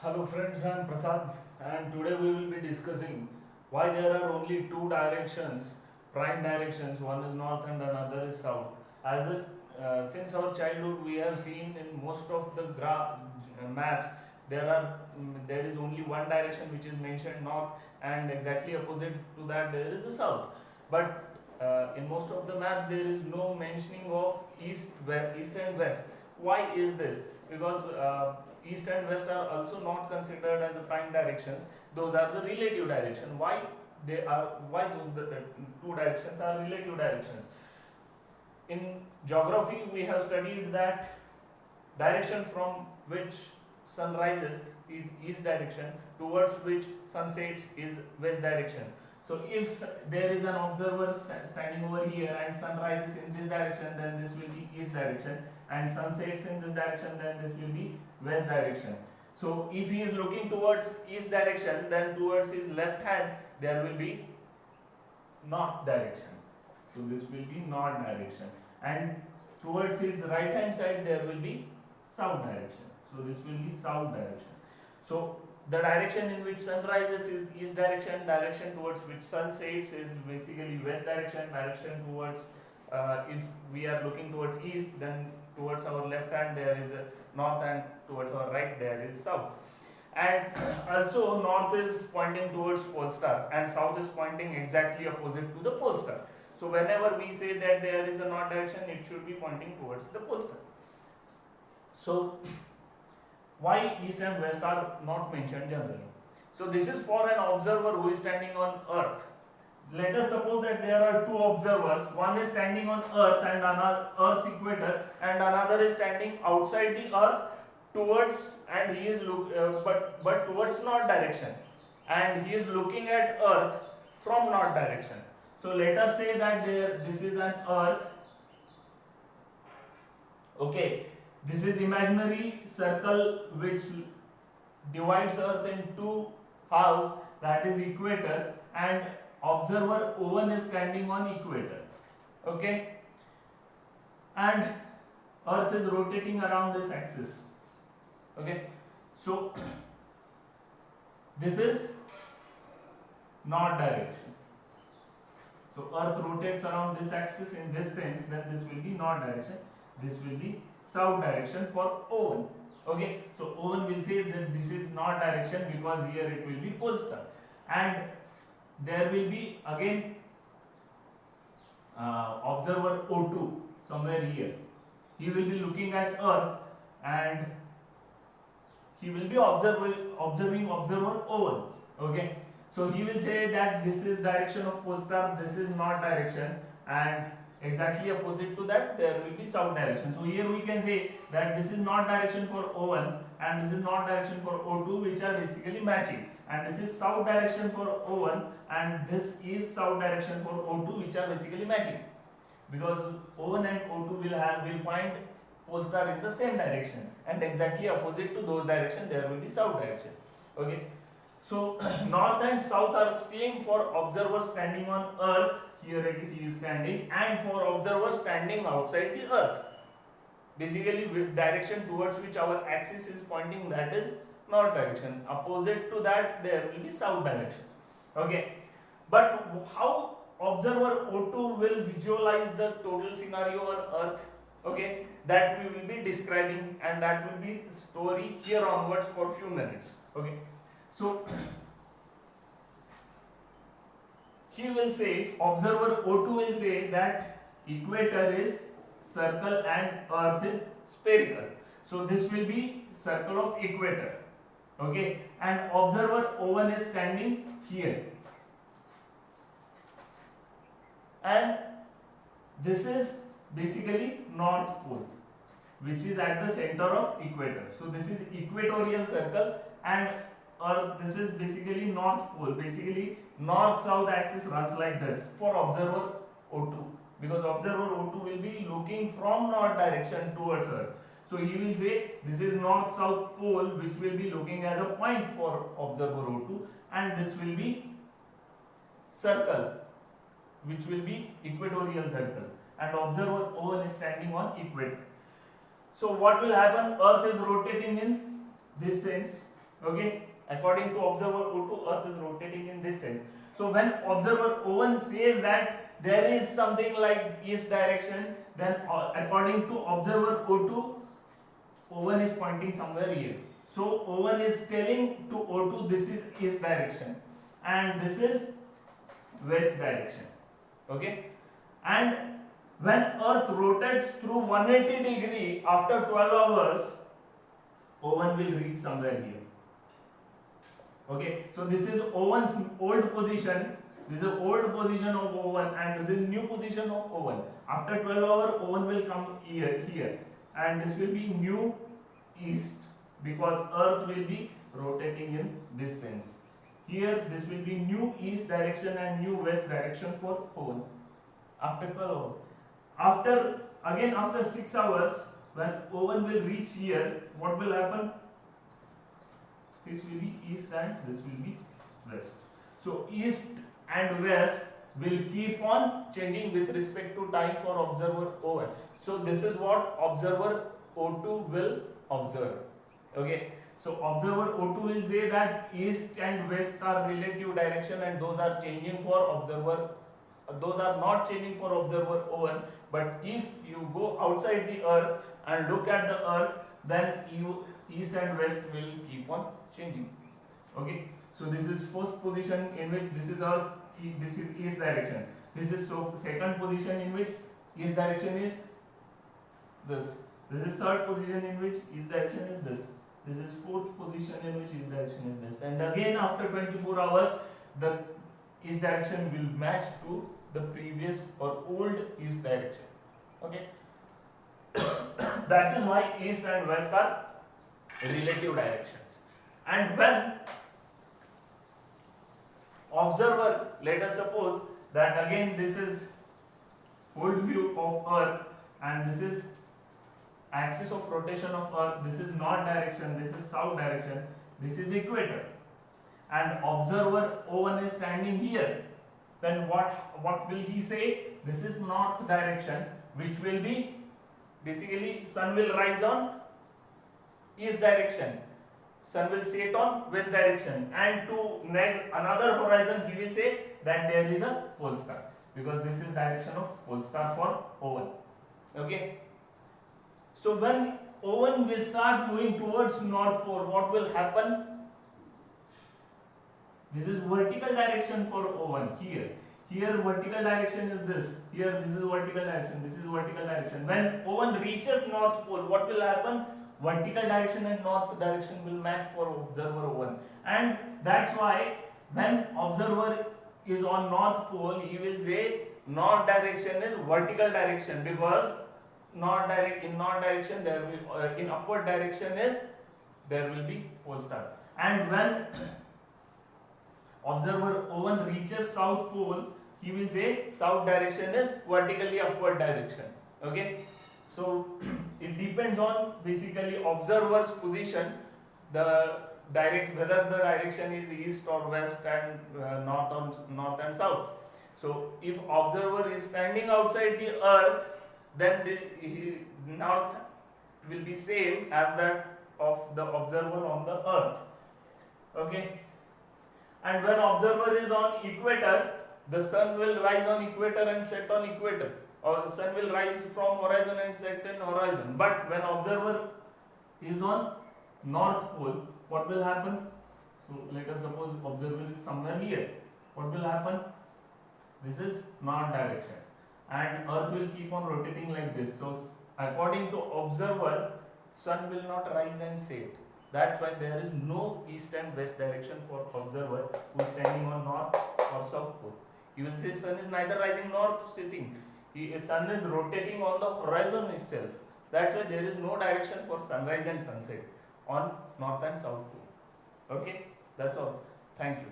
Hello friends, I am Prasad and today we will be discussing why there are only two directions, prime directions, one is north and another is south. Since our childhood we have seen in most of the maps there is only one direction which is mentioned north, and exactly opposite to that there is the south. But in most of the maps there is no mentioning of east and west. Why is this? Because east and west are also not considered as the prime directions. Those are the relative direction. Why those two directions are relative directions? In geography we have studied that direction from which sun rises is east direction, towards which sun sets is west direction. So if there is an observer standing over here and sun rises in this direction, then this will be east direction, and sun sets in this direction, then this will be west direction. So if he is looking towards east direction, then towards his left hand there will be north direction. So this will be north direction, and towards his right hand side there will be south direction. So this will be south direction. So the direction in which sun rises is east direction, direction towards which sun sets is basically west direction, direction towards if we are looking towards east, then towards our left hand there is a north, and towards our right there is south. And also north is pointing towards pole star and south is pointing exactly opposite to the pole star. So whenever we say that there is a north direction, it should be pointing towards the pole star. So why east and west are not mentioned generally? So this is for an observer who is standing on earth. Let us suppose that there are two observers, one is standing on earth and another earth's equator, and another is standing outside the earth towards, and he is but towards north direction, and he is looking at earth from north direction. So let us say that this is an earth. Okay, this is imaginary circle which divides earth in two halves, that is equator, and observer O1 is standing on equator. Okay, and earth is rotating around this axis. Okay, so this is north direction. So earth rotates around this axis in this sense, then this will be north direction, this will be south direction for O1. Okay, so O1 will say that this is north direction because here it will be pole star, and there will be again observer O2 somewhere here. He will be looking at earth and he will be observing observer O1. Okay, so he will say that this is direction of pole star, this is north direction, and exactly opposite to that there will be south direction. So here we can say that this is north direction for O1 and this is north direction for O2, which are basically matching, and this is south direction for O1 and this is south direction for O2, which are basically matching, because O1 and O2 will find pole star in the same direction, and exactly opposite to those direction there will be south direction. Okay, so north and south are same for observers standing on earth. Here he is standing, and for observers standing outside the earth, basically with direction towards which our axis is pointing, that is north direction. Opposite to that there will be south direction. Okay, but how observer O2 will visualize the total scenario on earth? Okay, that we will be describing, and that will be story here onwards for few minutes. Okay, so he will say, observer O2 will say that equator is circle and earth is spherical. So this will be circle of equator. Okay, and observer O1 is standing here, and this is basically north pole, which is at the center of equator. So this is equatorial circle, and this is basically north pole. Basically north south axis runs like this for observer O2, because observer O2 will be looking from north direction towards earth. So he will say this is north south pole, which will be looking as a point for observer O2, and this will be circle, which will be equatorial circle, and observer O1 is standing on equator. So what will happen? Earth is rotating in this sense. Okay, according to observer O2, Earth is rotating in this sense. So when observer O1 says that there is something like east direction, then according to observer O2, O1 is pointing somewhere here. So O1 is telling to O2 this is east direction and this is west direction. Okay, and when Earth rotates through 180 degree after 12 hours, O1 will reach somewhere here. Okay, so this is O1's old position. This is old position of O1 and this is new position of O1. After 12 hours, O1 will come here, and this will be new east because Earth will be rotating in this sense. Here, this will be new east direction and new west direction for O1 after 12 hours. After 6 hours, when O1 will reach here, what will happen? This will be east and this will be west. So east and west will keep on changing with respect to time for observer O1. So this is what observer O2 will observe. Okay. So observer O2 will say that east and west are relative direction and those are changing for observer. Those are not changing for observer O1. But if you go outside the Earth and look at the Earth, then east and west will keep on changing. Okay, so this is first position in which this is Earth, this is east direction. This is so second position in which east direction is this. This is third position in which east direction is this. This is fourth position in which east direction is this. And again after 24 hours, the east direction will match to the previous or old east direction. Okay. That is why east and west are relative directions. And when observer, let us suppose that again this is old view of Earth and this is axis of rotation of Earth, this is north direction, this is south direction, this is equator, and observer O1 is standing here, then what will he say? This is north direction, which will be basically sun will rise on east direction, sun will set on west direction, and to next another horizon he will say that there is a pole star, because this is direction of pole star for O1. Okay. So when O1 will start moving towards north pole, what will happen? This is vertical direction for O1 here. Here vertical direction is this. Here this is vertical direction. This is vertical direction. When O1 reaches north pole, what will happen? Vertical direction and north direction will match for observer O1. And that's why when observer is on north pole, he will say north direction is vertical direction, because in north direction there will in upward direction is there will be pole star. And when observer O1 reaches south pole, he will say south direction is vertically upward direction. Okay, so it depends on basically observer's position, the whether the direction is east or west and north and south. So if observer is standing outside the Earth, then the north will be same as that of the observer on the Earth. Okay, and when observer is on equator, the sun will rise on equator and set on equator, or the sun will rise from horizon and set in horizon. But when observer is on north pole, what will happen? So let us suppose observer is somewhere here. What will happen? This is north direction, and Earth will keep on rotating like this. So according to observer, sun will not rise and set. That's why there is no east and west direction for observer who is standing on north or south pole. You will say sun is neither rising nor setting. Sun is rotating on the horizon itself. That's why there is no direction for sunrise and sunset on north and south pole. Okay, that's all. Thank you.